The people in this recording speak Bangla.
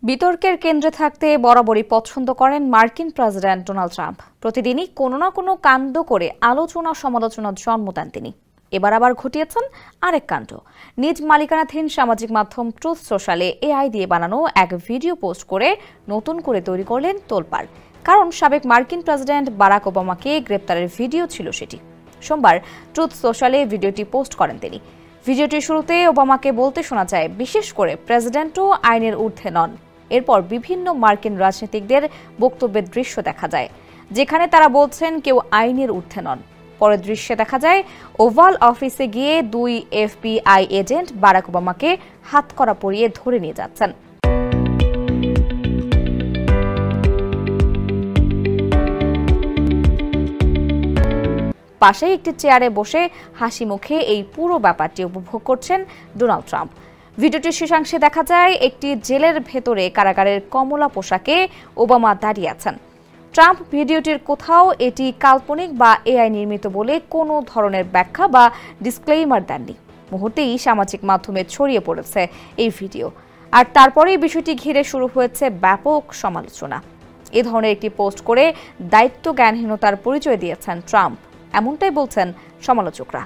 বিতর্কের কেন্দ্রে থাকতে বরাবরই পছন্দ করেন মার্কিন প্রেসিডেন্ট ডোনাল্ড ট্রাম্প। প্রতিদিনই কোনো না কোনো কাণ্ড করে আলোচনা সমালোচনার জন্ম দেন তিনি। এবার আবার ঘটিয়েছেন আরেক কাণ্ড। নিজ মালিকানাধীন সামাজিক মাধ্যম ট্রুথ সোশ্যালে এআই দিয়ে বানানো এক ভিডিও পোস্ট করে নতুন করে তৈরি করলেন তোলপাড়। কারণ সাবেক মার্কিন প্রেসিডেন্ট বারাক ওবামাকে গ্রেপ্তারের ভিডিও ছিল সেটি। সোমবার ট্রুথ সোশ্যালে ভিডিওটি পোস্ট করেন তিনি। ভিডিওটির শুরুতে ওবামাকে বলতে শোনা যায়, বিশেষ করে প্রেসিডেন্টও আইনের ঊর্ধ্বে নন। এরপর বিভিন্ন মার্কিন রাজনীতিকদের বক্তব্যের দৃশ্য দেখা যায়, যেখানে তারা বলছেন কেউ আইনের ঊর্ধ্বে নন। পরের দৃশ্যে দেখা যায় ওভাল অফিসে গিয়ে দুই এফবিআই এজেন্ট বারাক ওবামাকে হাতকড়া পরিয়ে ধরে নিয়ে যাচ্ছেন। পাশেই একটি চেয়ারে বসে হাসি মুখে এই পুরো ব্যাপারটি উপভোগ করছেন ডোনাল্ড ট্রাম্প। ভিডিওটির শেষাংশে দেখা যায় একটি জেলের ভেতরে কারাগারের কমলা পোশাকে ওবামা দাঁড়িয়ে আছেন। ট্রাম্প ভিডিওটির কোথাও এটি কাল্পনিক বা এআই নির্মিত বলে কোনো ধরনের ব্যাখ্যা বা ডিসক্লেইমার দেননি। মুহূর্তেই সামাজিক মাধ্যমে ছড়িয়ে পড়েছে এই ভিডিও, আর তারপরেই বিষয়টি ঘিরে শুরু হয়েছে ব্যাপক সমালোচনা। এ ধরনের একটি পোস্ট করে দায়িত্ব জ্ঞানহীনতার পরিচয় দিয়েছেন ট্রাম্প, এমনটাই বলছেন সমালোচকরা।